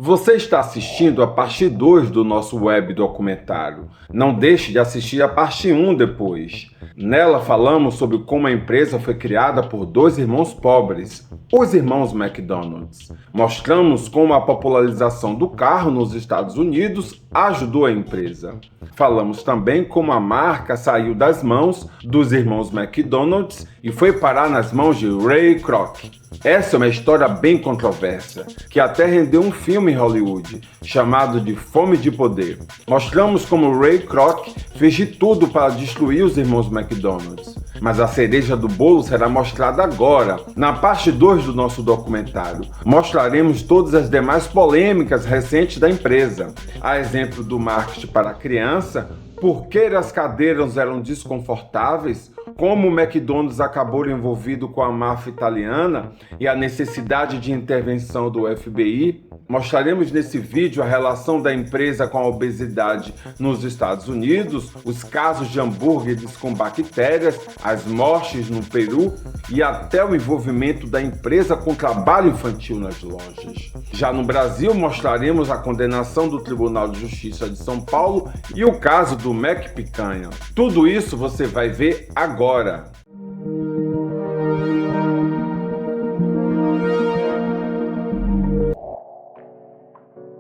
Você está assistindo a parte 2 do nosso web documentário. Não deixe de assistir a parte 1 depois. Nela falamos sobre como a empresa foi criada por dois irmãos pobres, os irmãos McDonald's. Mostramos como a popularização do carro nos Estados Unidos ajudou a empresa. Falamos também como a marca saiu das mãos dos irmãos McDonald's e foi parar nas mãos de Ray Kroc. Essa é uma história bem controversa, que até rendeu um filme em Hollywood, chamado de Fome de Poder. Mostramos como Ray Kroc fez de tudo para destruir os irmãos McDonald's. Mas a cereja do bolo será mostrada agora, na parte 2 do nosso documentário. Mostraremos todas as demais polêmicas recentes da empresa. A exemplo do marketing para a criança, por que as cadeiras eram desconfortáveis, como o McDonald's acabou envolvido com a máfia italiana e a necessidade de intervenção do FBI. Mostraremos nesse vídeo a relação da empresa com a obesidade nos Estados Unidos, os casos de hambúrgueres com bactérias, as mortes no Peru e até o envolvimento da empresa com trabalho infantil nas lojas. Já no Brasil, mostraremos a condenação do Tribunal de Justiça de São Paulo e o caso do Mac Picanha. Tudo isso você vai ver agora.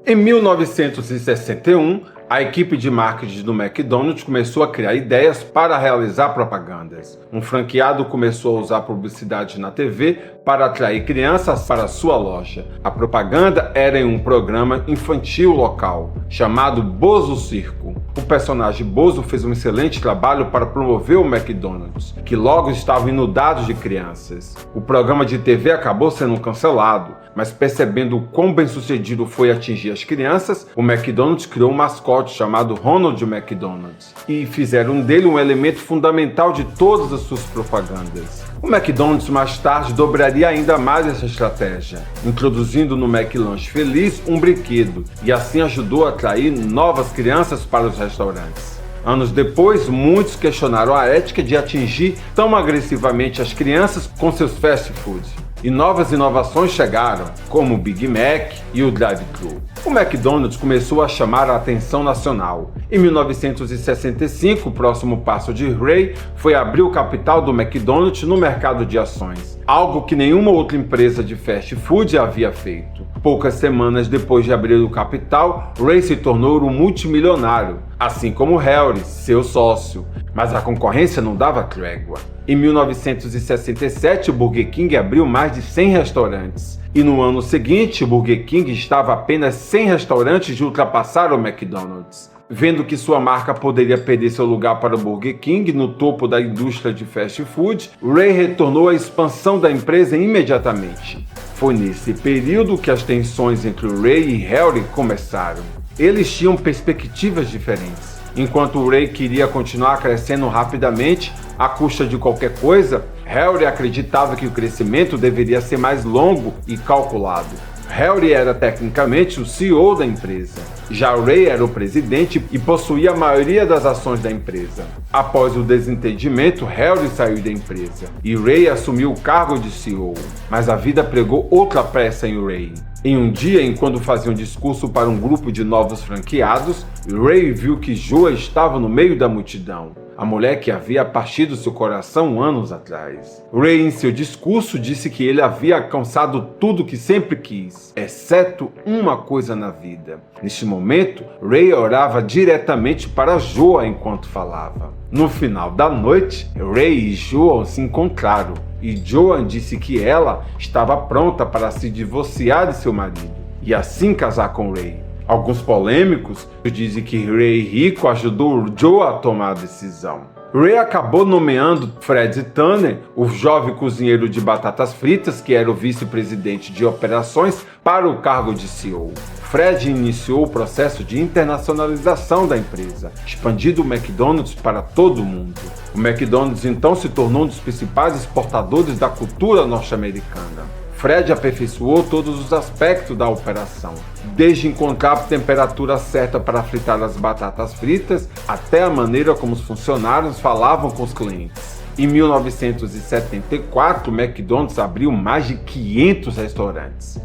Em 1961, a equipe de marketing do McDonald's começou a criar ideias para realizar propagandas. Um franqueado começou a usar publicidade na TV para atrair crianças para sua loja. A propaganda era em um programa infantil local, chamado Bozo Circo. O personagem Bozo fez um excelente trabalho para promover o McDonald's, que logo estava inundado de crianças. O programa de TV acabou sendo cancelado, mas percebendo o quão bem-sucedido foi atingir as crianças, o McDonald's criou um mascote chamado Ronald McDonald e fizeram dele um elemento fundamental de todas as suas propagandas. O McDonald's mais tarde dobraria ainda mais essa estratégia, introduzindo no McLanche Feliz um brinquedo e assim ajudou a atrair novas crianças para os restaurantes. Anos depois, muitos questionaram a ética de atingir tão agressivamente as crianças com seus fast foods. E novas inovações chegaram, como o Big Mac e o drive-thru. O McDonald's começou a chamar a atenção nacional. Em 1965, o próximo passo de Ray foi abrir o capital do McDonald's no mercado de ações, algo que nenhuma outra empresa de fast food havia feito. Poucas semanas depois de abrir o capital, Ray se tornou um multimilionário, assim como Harry, seu sócio. Mas a concorrência não dava trégua. Em 1967, o Burger King abriu mais de 100 restaurantes. E no ano seguinte, o Burger King estava a apenas 100 restaurantes de ultrapassar o McDonald's. Vendo que sua marca poderia perder seu lugar para o Burger King no topo da indústria de fast food, Ray retornou à expansão da empresa imediatamente. Foi nesse período que as tensões entre Ray e Harry começaram. Eles tinham perspectivas diferentes. Enquanto Ray queria continuar crescendo rapidamente, à custa de qualquer coisa, Harry acreditava que o crescimento deveria ser mais longo e calculado. Harry era tecnicamente o CEO da empresa. Já Ray era o presidente e possuía a maioria das ações da empresa. Após o desentendimento, Harry saiu da empresa e Ray assumiu o cargo de CEO. Mas a vida pregou outra peça em Ray. Em um dia, enquanto fazia um discurso para um grupo de novos franqueados, Ray viu que Joa estava no meio da multidão, a mulher que havia partido seu coração anos atrás. Ray, em seu discurso, disse que ele havia alcançado tudo que sempre quis, exceto uma coisa na vida. Neste momento, Ray orava diretamente para Joa enquanto falava. No final da noite, Ray e Joa se encontraram. E Joan disse que ela estava pronta para se divorciar de seu marido e assim casar com Ray. Alguns polêmicos dizem que Ray rico ajudou Joan a tomar a decisão. Ray acabou nomeando Fred Turner, o jovem cozinheiro de batatas fritas que era o vice-presidente de operações, para o cargo de CEO. Fred iniciou o processo de internacionalização da empresa, expandindo o McDonald's para todo o mundo. O McDonald's então se tornou um dos principais exportadores da cultura norte-americana. Fred aperfeiçoou todos os aspectos da operação, desde encontrar a temperatura certa para fritar as batatas fritas, até a maneira como os funcionários falavam com os clientes. Em 1974, o McDonald's abriu mais de 500 restaurantes.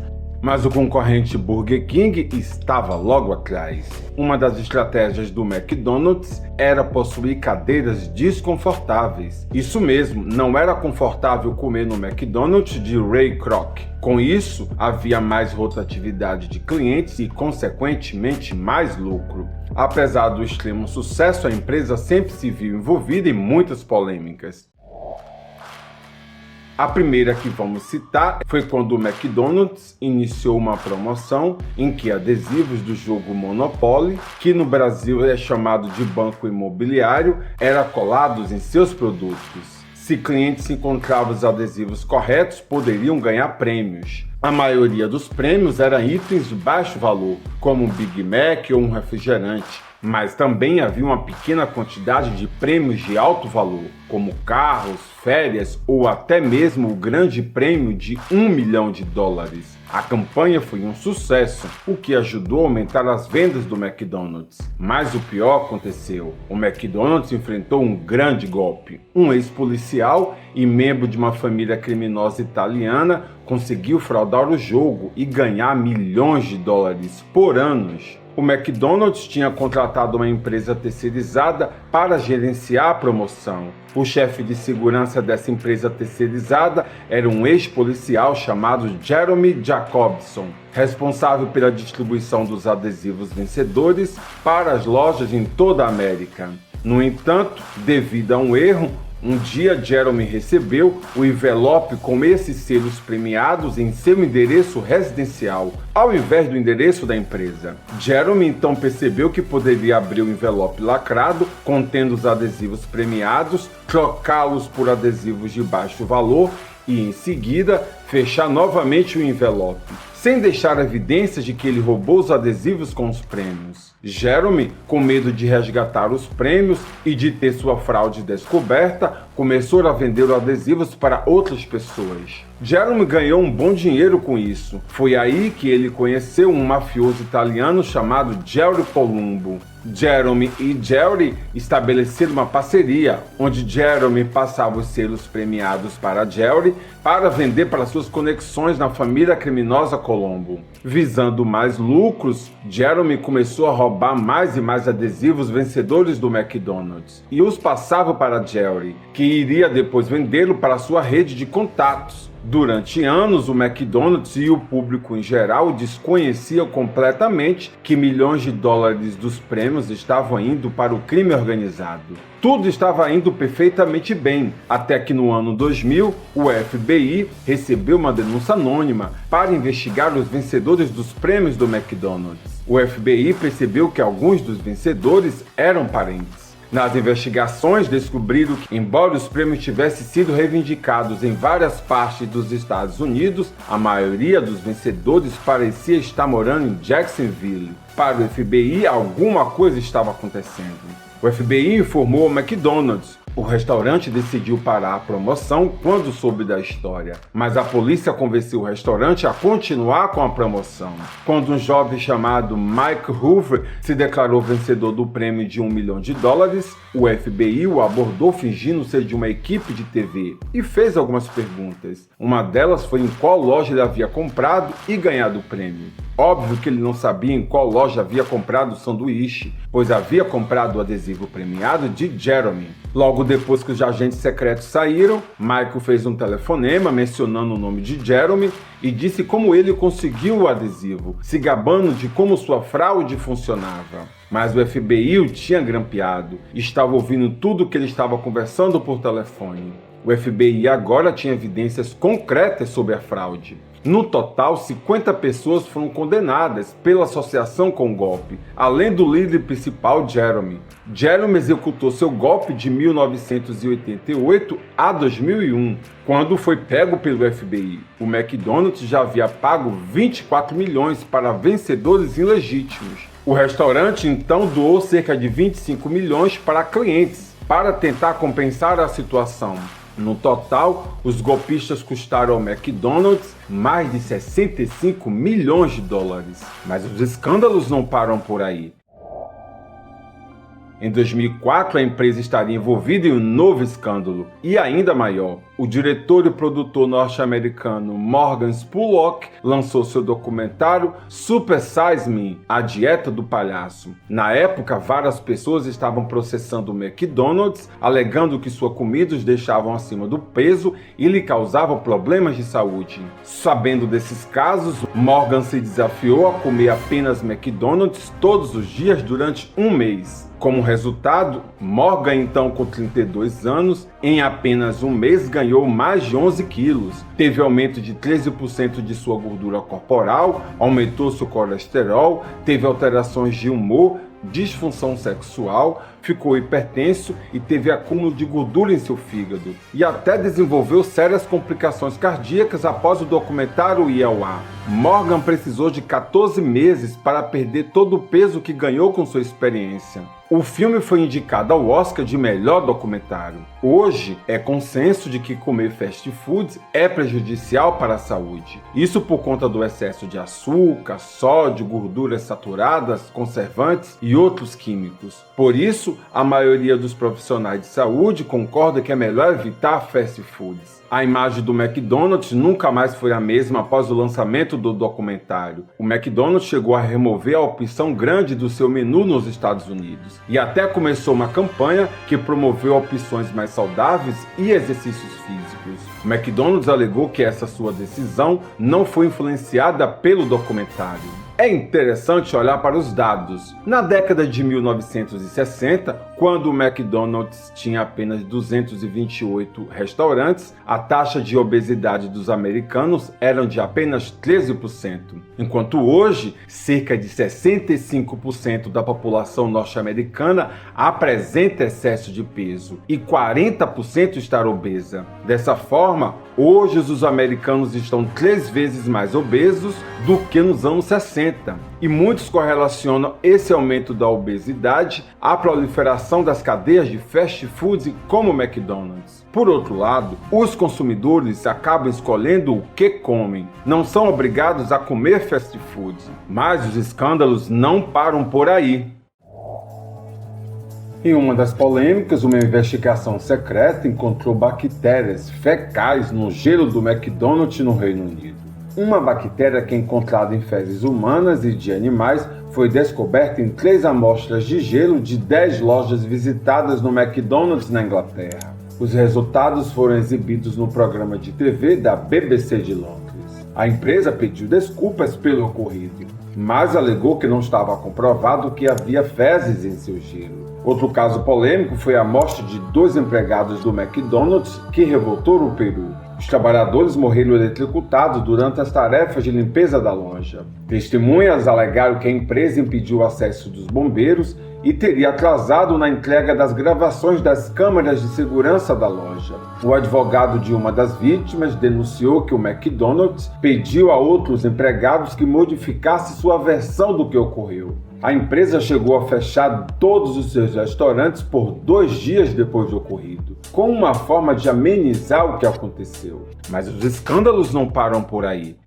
Mas o concorrente Burger King estava logo atrás. Uma das estratégias do McDonald's era possuir cadeiras desconfortáveis. Isso mesmo, não era confortável comer no McDonald's de Ray Kroc. Com isso, havia mais rotatividade de clientes e, consequentemente, mais lucro. Apesar do extremo sucesso, a empresa sempre se viu envolvida em muitas polêmicas. A primeira que vamos citar foi quando o McDonald's iniciou uma promoção em que adesivos do jogo Monopoly, que no Brasil é chamado de banco imobiliário, eram colados em seus produtos. Se clientes encontravam os adesivos corretos, poderiam ganhar prêmios. A maioria dos prêmios eram itens de baixo valor, como um Big Mac ou um refrigerante, mas também havia uma pequena quantidade de prêmios de alto valor, como carros, férias ou até mesmo o grande prêmio de $1 milhão. A campanha foi um sucesso, o que ajudou a aumentar as vendas do McDonald's. Mas o pior aconteceu. O McDonald's enfrentou um grande golpe. Um ex-policial e membro de uma família criminosa italiana conseguiu fraudar o jogo e ganhar milhões de dólares por anos. O McDonald's tinha contratado uma empresa terceirizada para gerenciar a promoção. O chefe de segurança dessa empresa terceirizada era um ex-policial chamado Jeremy Jacobson, responsável pela distribuição dos adesivos vencedores para as lojas em toda a América. No entanto, devido a um erro, um dia Jeremy recebeu o envelope com esses selos premiados em seu endereço residencial, ao invés do endereço da empresa. Jeremy então percebeu que poderia abrir o envelope lacrado contendo os adesivos premiados, trocá-los por adesivos de baixo valor e, em seguida, fechar novamente o envelope, sem deixar evidências de que ele roubou os adesivos com os prêmios. Jeremy, com medo de resgatar os prêmios e de ter sua fraude descoberta, começou a vender os adesivos para outras pessoas. Jeremy ganhou um bom dinheiro com isso. Foi aí que ele conheceu um mafioso italiano chamado Jerry Colombo. Jeremy e Jerry estabeleceram uma parceria, onde Jeremy passava os selos premiados para Jerry para vender para suas conexões na família criminosa Colombo. Visando mais lucros, Jeremy começou a roubar mais e mais adesivos vencedores do McDonald's e os passava para Jerry, que iria depois vendê-lo para sua rede de contatos. Durante anos, o McDonald's e o público em geral desconheciam completamente que milhões de dólares dos prêmios estavam indo para o crime organizado. Tudo estava indo perfeitamente bem, até que no ano 2000, o FBI recebeu uma denúncia anônima para investigar os vencedores dos prêmios do McDonald's. O FBI percebeu que alguns dos vencedores eram parentes. Nas investigações, descobriram que, embora os prêmios tivessem sido reivindicados em várias partes dos Estados Unidos, a maioria dos vencedores parecia estar morando em Jacksonville. Para o FBI, alguma coisa estava acontecendo. O FBI informou ao McDonald's. O restaurante decidiu parar a promoção quando soube da história, mas a polícia convenceu o restaurante a continuar com a promoção. Quando um jovem chamado Mike Hoover se declarou vencedor do prêmio de $1 milhão, o FBI o abordou fingindo ser de uma equipe de TV e fez algumas perguntas. Uma delas foi em qual loja ele havia comprado e ganhado o prêmio. Óbvio que ele não sabia em qual loja havia comprado o sanduíche, pois havia comprado o adesivo premiado de Jeremy. Logo depois que os agentes secretos saíram, Michael fez um telefonema mencionando o nome de Jeremy e disse como ele conseguiu o adesivo, se gabando de como sua fraude funcionava. Mas o FBI o tinha grampeado e estava ouvindo tudo que ele estava conversando por telefone. O FBI agora tinha evidências concretas sobre a fraude. No total, 50 pessoas foram condenadas pela associação com o golpe, além do líder principal, Jeremy. Jeremy executou seu golpe de 1988 a 2001, quando foi pego pelo FBI. O McDonald's já havia pago 24 milhões para vencedores ilegítimos. O restaurante então doou cerca de 25 milhões para clientes, para tentar compensar a situação. No total, os golpistas custaram ao McDonald's mais de 65 milhões de dólares. Mas os escândalos não param por aí. Em 2004, a empresa estaria envolvida em um novo escândalo, e ainda maior. o diretor e produtor norte-americano Morgan Spurlock lançou seu documentário Super Size Me, A Dieta do Palhaço. Na época, várias pessoas estavam processando o McDonald's, alegando que sua comida os deixavam acima do peso e lhe causavam problemas de saúde. Sabendo desses casos, Morgan se desafiou a comer apenas McDonald's todos os dias durante um mês. Como resultado, Morgan, então com 32 anos, em apenas um mês ganhou mais de 11 quilos, teve aumento de 13% de sua gordura corporal, aumentou seu colesterol, teve alterações de humor, disfunção sexual, ficou hipertenso e teve acúmulo de gordura em seu fígado. E até desenvolveu sérias complicações cardíacas após o documentário ir ao ar. Morgan precisou de 14 meses para perder todo o peso que ganhou com sua experiência. O filme foi indicado ao Oscar de melhor documentário. Hoje, é consenso de que comer fast foods é prejudicial para a saúde. Isso por conta do excesso de açúcar, sódio, gorduras saturadas, conservantes e outros químicos. Por isso, a maioria dos profissionais de saúde concorda que é melhor evitar fast foods. A imagem do McDonald's nunca mais foi a mesma após o lançamento do documentário. O McDonald's chegou a remover a opção grande do seu menu nos Estados Unidos e até começou uma campanha que promoveu opções mais saudáveis e exercícios físicos. O McDonald's alegou que essa sua decisão não foi influenciada pelo documentário. É interessante olhar para os dados. Na década de 1960, quando o McDonald's tinha apenas 228 restaurantes, a taxa de obesidade dos americanos era de apenas 13%, enquanto hoje, cerca de 65% da população norte-americana apresenta excesso de peso e 40% está obesa. Dessa forma, hoje os americanos estão 3 vezes mais obesos do que nos anos 60. E muitos correlacionam esse aumento da obesidade à proliferação das cadeias de fast food como o McDonald's. Por outro lado, os consumidores acabam escolhendo o que comem. Não são obrigados a comer fast food, mas os escândalos não param por aí. Em uma das polêmicas, uma investigação secreta encontrou bactérias fecais no gelo do McDonald's no Reino Unido. Uma bactéria que é encontrada em fezes humanas e de animais foi descoberta em 3 amostras de gelo de 10 lojas visitadas no McDonald's na Inglaterra. Os resultados foram exibidos no programa de TV da BBC de Londres. A empresa pediu desculpas pelo ocorrido, mas alegou que não estava comprovado que havia fezes em seu gelo. Outro caso polêmico foi a morte de 2 empregados do McDonald's que revoltou no Peru. Os trabalhadores morreram eletrocutados durante as tarefas de limpeza da loja. Testemunhas alegaram que a empresa impediu o acesso dos bombeiros e teria atrasado na entrega das gravações das câmeras de segurança da loja. O advogado de uma das vítimas denunciou que o McDonald's pediu a outros empregados que modificassem sua versão do que ocorreu. A empresa chegou a fechar todos os seus restaurantes por 2 dias depois do ocorrido, como uma forma de amenizar o que aconteceu. Mas os escândalos não param por aí.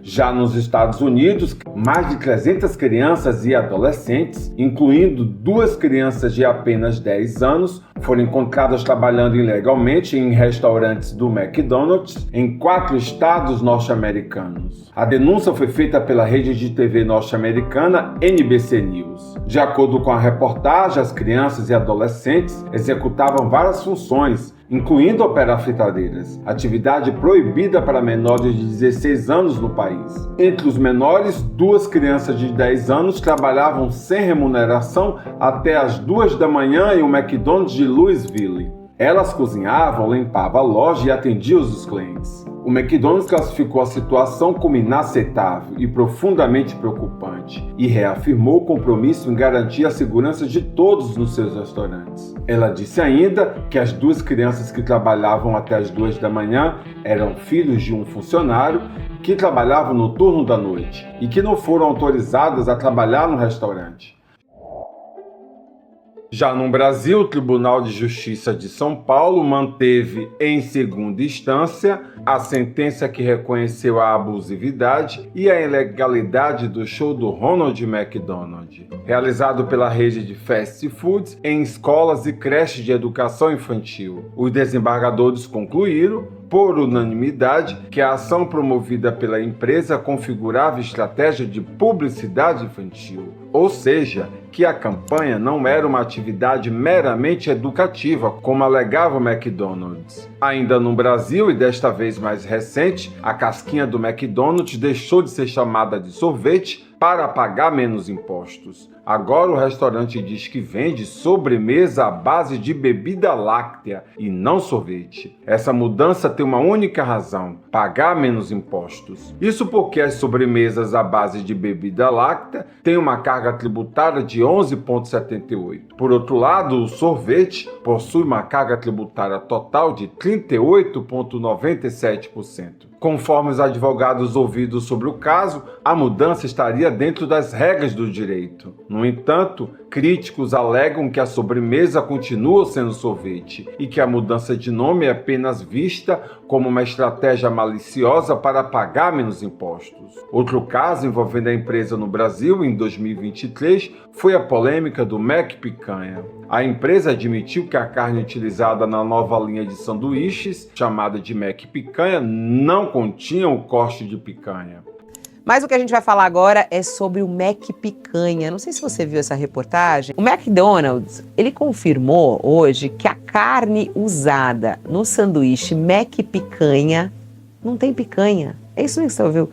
Já nos Estados Unidos, mais de 300 crianças e adolescentes, incluindo 2 crianças de apenas 10 anos, foram encontradas trabalhando ilegalmente em restaurantes do McDonald's em 4 estados norte-americanos. A denúncia foi feita pela rede de TV norte-americana NBC News. De acordo com a reportagem, as crianças e adolescentes executavam várias funções, incluindo operar fritadeiras, atividade proibida para menores de 16 anos no país. Entre os menores, 2 crianças de 10 anos trabalhavam sem remuneração até as 2 da manhã em um McDonald's de Louisville. Elas cozinhavam, limpavam a loja e atendiam os clientes. O McDonald's classificou a situação como inaceitável e profundamente preocupante e reafirmou o compromisso em garantir a segurança de todos nos seus restaurantes. Ela disse ainda que as 2 crianças que trabalhavam até as 2 da manhã eram filhos de um funcionário que trabalhava no turno da noite e que não foram autorizadas a trabalhar no restaurante. Já no Brasil, o Tribunal de Justiça de São Paulo manteve em segunda instância a sentença que reconheceu a abusividade e a ilegalidade do show do Ronald McDonald, realizado pela rede de fast foods em escolas e creches de educação infantil. Os desembargadores concluíram, por unanimidade, que a ação promovida pela empresa configurava estratégia de publicidade infantil, ou seja, que a campanha não era uma atividade meramente educativa, como alegava o McDonald's. Ainda no Brasil, e desta vez mais recente, a casquinha do McDonald's deixou de ser chamada de sorvete para pagar menos impostos. Agora o restaurante diz que vende sobremesa à base de bebida láctea e não sorvete. Essa mudança tem uma única razão: pagar menos impostos. Isso porque as sobremesas à base de bebida láctea têm uma carga tributária de 11,78. Por outro lado, o sorvete possui uma carga tributária total de 38,97%. Conforme os advogados ouvidos sobre o caso, a mudança estaria dentro das regras do direito. No entanto, críticos alegam que a sobremesa continua sendo sorvete e que a mudança de nome é apenas vista como uma estratégia maliciosa para pagar menos impostos. Outro caso envolvendo a empresa no Brasil, em 2023, foi a polêmica do Mac Picanha. A empresa admitiu que a carne utilizada na nova linha de sanduíches, chamada de Mac Picanha, não continha o corte de picanha. Mas o que a gente vai falar agora é sobre o Mac Picanha. Não sei se você viu essa reportagem. O McDonald's, ele confirmou hoje que a carne usada no sanduíche Mac Picanha não tem picanha. É isso mesmo que você ouviu?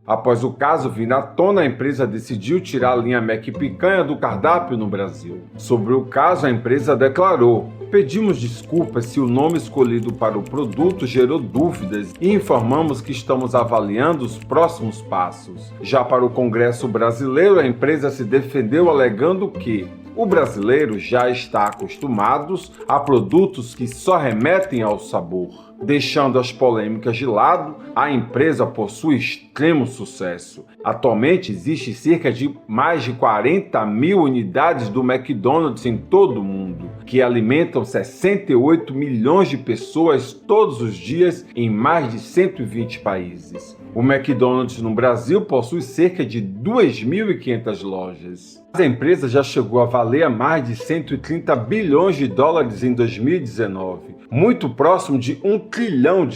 Após o caso vir à tona, a empresa decidiu tirar a linha Mac Picanha do cardápio no Brasil. Sobre o caso, a empresa declarou: pedimos desculpas se o nome escolhido para o produto gerou dúvidas e informamos que estamos avaliando os próximos passos. Já para o Congresso brasileiro, a empresa se defendeu alegando que o brasileiro já está acostumado a produtos que só remetem ao sabor. Deixando as polêmicas de lado, a empresa possui extremo sucesso. Atualmente existe cerca de mais de 40 mil unidades do McDonald's em todo o mundo, que alimentam 68 milhões de pessoas todos os dias em mais de 120 países. O McDonald's no Brasil possui cerca de 2.500 lojas. A empresa já chegou a valer mais de 130 bilhões de dólares em 2019, muito próximo de R$1 trilhão.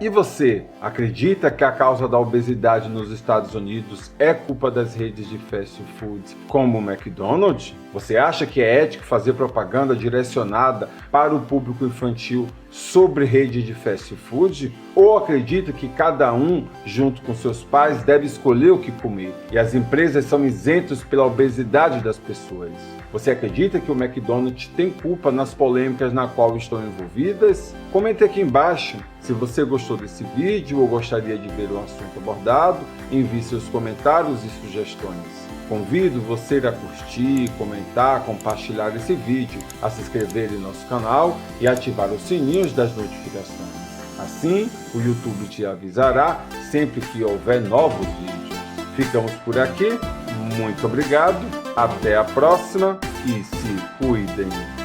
E você, acredita que a causa da obesidade nos Estados Unidos é culpa das redes de fast food como o McDonald's? Você acha que é ético fazer propaganda direcionada para o público infantil sobre rede de fast food? Ou acredita que cada um, junto com seus pais, deve escolher o que comer e as empresas são isentas pela obesidade das pessoas? Você acredita que o McDonald's tem culpa nas polêmicas na qual estão envolvidas? Comente aqui embaixo. Se você gostou desse vídeo ou gostaria de ver o assunto abordado, envie seus comentários e sugestões. Convido você a curtir, comentar, compartilhar esse vídeo, a se inscrever em nosso canal e ativar os sininhos das notificações. Assim, o YouTube te avisará sempre que houver novos vídeos. Ficamos por aqui, muito obrigado, até a próxima e se cuidem!